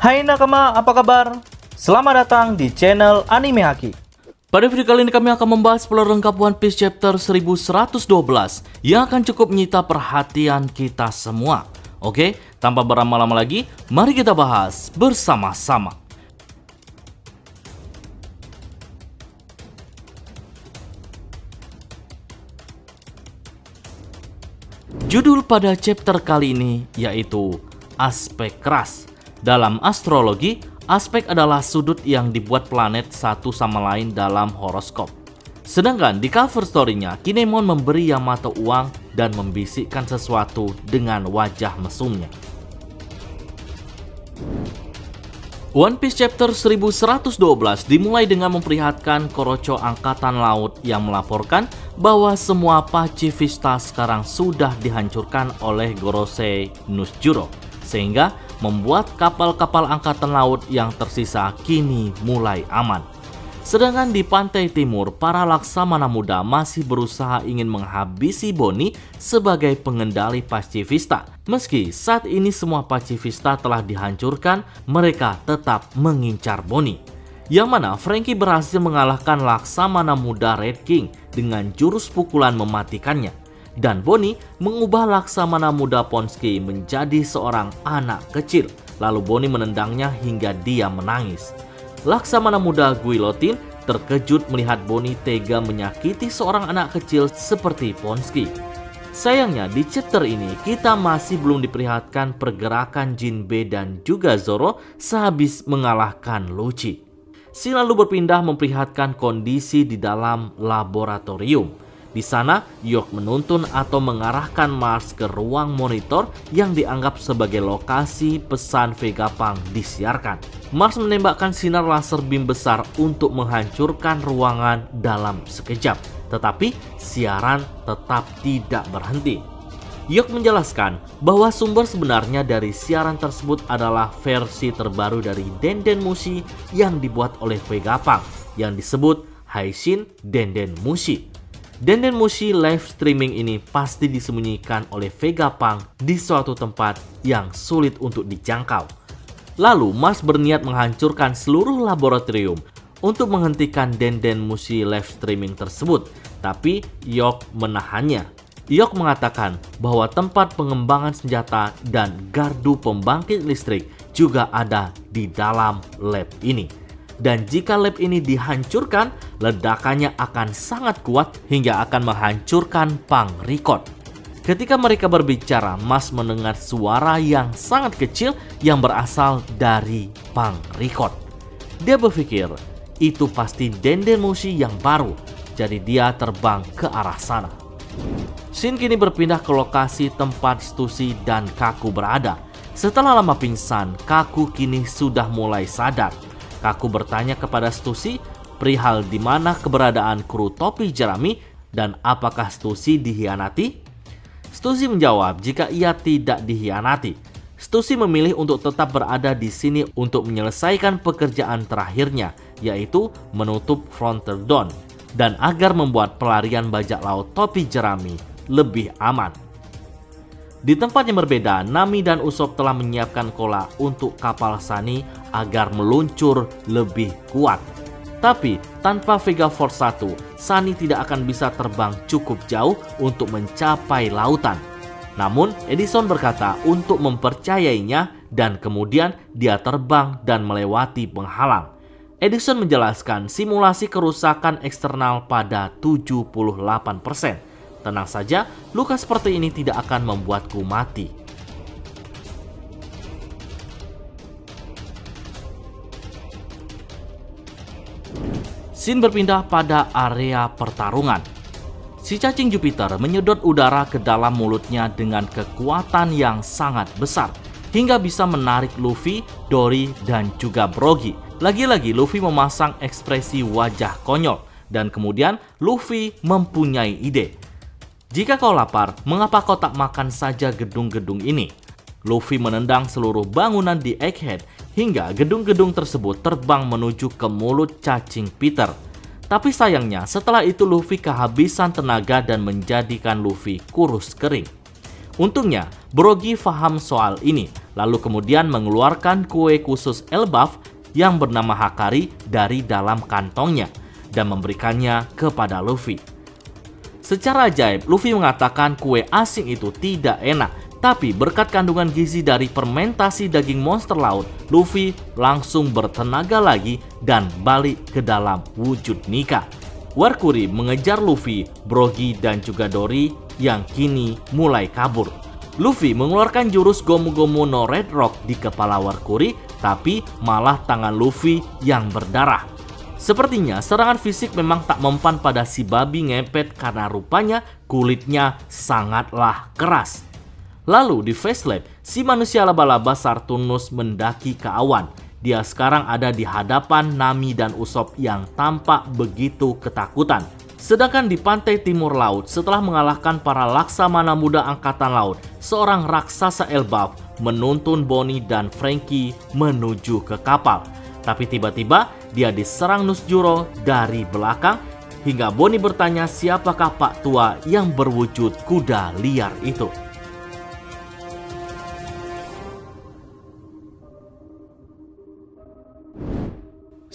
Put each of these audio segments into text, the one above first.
Hai nakama, apa kabar? Selamat datang di channel Anime Haki. Pada video kali ini kami akan membahas plot lengkap One Piece chapter 1112 yang akan cukup menyita perhatian kita semua. Oke, tanpa berlama-lama lagi, mari kita bahas bersama-sama. Judul pada chapter kali ini yaitu Aspek Keras. Dalam astrologi, aspek adalah sudut yang dibuat planet satu sama lain dalam horoskop. Sedangkan di cover story-nya, Kinemon memberi Yamato uang dan membisikkan sesuatu dengan wajah mesumnya. One Piece chapter 1112 dimulai dengan memperlihatkan Korocho Angkatan Laut yang melaporkan bahwa semua pacifista sekarang sudah dihancurkan oleh Gorosei Nusjuro, sehingga membuat kapal-kapal angkatan laut yang tersisa kini mulai aman. Sedangkan di pantai timur, para laksamana muda masih berusaha ingin menghabisi Bonnie sebagai pengendali pacifista. Meski saat ini semua pacifista telah dihancurkan, mereka tetap mengincar Bonnie. Yang mana Franky berhasil mengalahkan laksamana muda Red King dengan jurus pukulan mematikannya. Dan Bonnie mengubah laksamana muda Ponsky menjadi seorang anak kecil. Lalu Bonnie menendangnya hingga dia menangis. Laksamana muda Guillotine terkejut melihat Bonnie tega menyakiti seorang anak kecil seperti Ponsky. Sayangnya di chapter ini kita masih belum diperlihatkan pergerakan Jinbe dan juga Zoro sehabis mengalahkan Lucci. Scene lalu berpindah memperlihatkan kondisi di dalam laboratorium. Di sana, York menuntun atau mengarahkan Mars ke ruang monitor yang dianggap sebagai lokasi pesan Vegapunk disiarkan. Mars menembakkan sinar laser beam besar untuk menghancurkan ruangan dalam sekejap. Tetapi, siaran tetap tidak berhenti. York menjelaskan bahwa sumber sebenarnya dari siaran tersebut adalah versi terbaru dari Denden Mushi yang dibuat oleh Vegapunk yang disebut Haishin Denden Mushi. Denden Mushi live streaming ini pasti disembunyikan oleh Vegapunk di suatu tempat yang sulit untuk dijangkau. Lalu Mars berniat menghancurkan seluruh laboratorium untuk menghentikan Denden Mushi live streaming tersebut, tapi York menahannya. York mengatakan bahwa tempat pengembangan senjata dan gardu pembangkit listrik juga ada di dalam lab ini. Dan jika lab ini dihancurkan, ledakannya akan sangat kuat hingga akan menghancurkan Punk Record. Ketika mereka berbicara, Mas mendengar suara yang sangat kecil yang berasal dari Punk Record. Dia berpikir, itu pasti Denden Mushi yang baru, jadi dia terbang ke arah sana. Shin kini berpindah ke lokasi tempat Stussy dan Kaku berada. Setelah lama pingsan, Kaku kini sudah mulai sadar. Kaku bertanya kepada Stussy perihal di mana keberadaan kru topi jerami dan apakah Stussy dihianati. Stussy menjawab jika ia tidak dihianati. Stussy memilih untuk tetap berada di sini untuk menyelesaikan pekerjaan terakhirnya, yaitu menutup Frontier Dawn, dan agar membuat pelarian bajak laut topi jerami lebih aman. Di tempat yang berbeda, Nami dan Usopp telah menyiapkan kola untuk kapal Sunny agar meluncur lebih kuat. Tapi tanpa Vega Force 1, Sunny tidak akan bisa terbang cukup jauh untuk mencapai lautan. Namun Edison berkata untuk mempercayainya dan kemudian dia terbang dan melewati penghalang. Edison menjelaskan simulasi kerusakan eksternal pada 78%. Tenang saja, luka seperti ini tidak akan membuatku mati. Scene berpindah pada area pertarungan. Si cacing Jupiter menyedot udara ke dalam mulutnya dengan kekuatan yang sangat besar, hingga bisa menarik Luffy, Dory, dan juga Brogy. Lagi-lagi Luffy memasang ekspresi wajah konyol, dan kemudian Luffy mempunyai ide. Jika kau lapar, mengapa kau tak makan saja gedung-gedung ini? Luffy menendang seluruh bangunan di Egghead hingga gedung-gedung tersebut terbang menuju ke mulut cacing Peter. Tapi sayangnya setelah itu Luffy kehabisan tenaga dan menjadikan Luffy kurus kering. Untungnya Brogy paham soal ini lalu kemudian mengeluarkan kue khusus Elbaf yang bernama Hakari dari dalam kantongnya dan memberikannya kepada Luffy. Secara ajaib, Luffy mengatakan kue asing itu tidak enak, tapi berkat kandungan gizi dari fermentasi daging monster laut, Luffy langsung bertenaga lagi dan balik ke dalam wujud Nika. Warkuri mengejar Luffy, Brogy, dan juga Dory yang kini mulai kabur. Luffy mengeluarkan jurus Gomu Gomu no Red Rock di kepala Warkuri, tapi malah tangan Luffy yang berdarah. Sepertinya serangan fisik memang tak mempan pada si babi ngepet karena rupanya kulitnya sangatlah keras. Lalu di Facelift, si manusia laba-laba Sartunus mendaki ke awan. Dia sekarang ada di hadapan Nami dan Usopp yang tampak begitu ketakutan. Sedangkan di pantai timur laut, setelah mengalahkan para laksamana muda angkatan laut, seorang raksasa Elbaf menuntun Bonnie dan Franky menuju ke kapal. Tapi tiba-tiba dia diserang Nusjuro dari belakang hingga Bonnie bertanya siapakah Pak Tua yang berwujud kuda liar itu.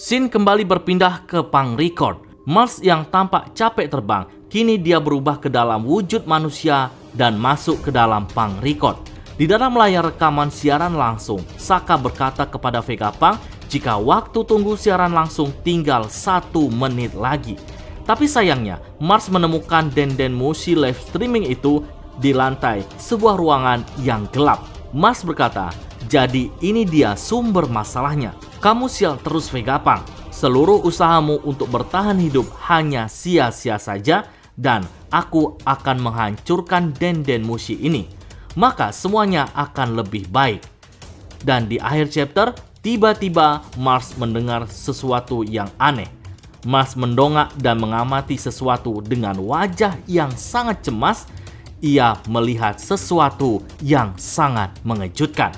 Scene kembali berpindah ke Pang Record. Mars yang tampak capek terbang, kini dia berubah ke dalam wujud manusia dan masuk ke dalam Pang Record. Di dalam layar rekaman siaran langsung, Sokka berkata kepada Vegapunk jika waktu tunggu siaran langsung tinggal 1 menit lagi. Tapi sayangnya, Mars menemukan Denden Mushi live streaming itu di lantai sebuah ruangan yang gelap. Mars berkata, jadi ini dia sumber masalahnya. Kamu sial terus Vegapunk. Seluruh usahamu untuk bertahan hidup hanya sia-sia saja dan aku akan menghancurkan Denden Mushi ini. Maka semuanya akan lebih baik. Dan di akhir chapter, tiba-tiba Mars mendengar sesuatu yang aneh. Mars mendongak dan mengamati sesuatu dengan wajah yang sangat cemas. Ia melihat sesuatu yang sangat mengejutkan.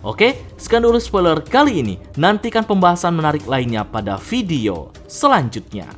Oke, sekian dulu spoiler kali ini. Nantikan pembahasan menarik lainnya pada video selanjutnya.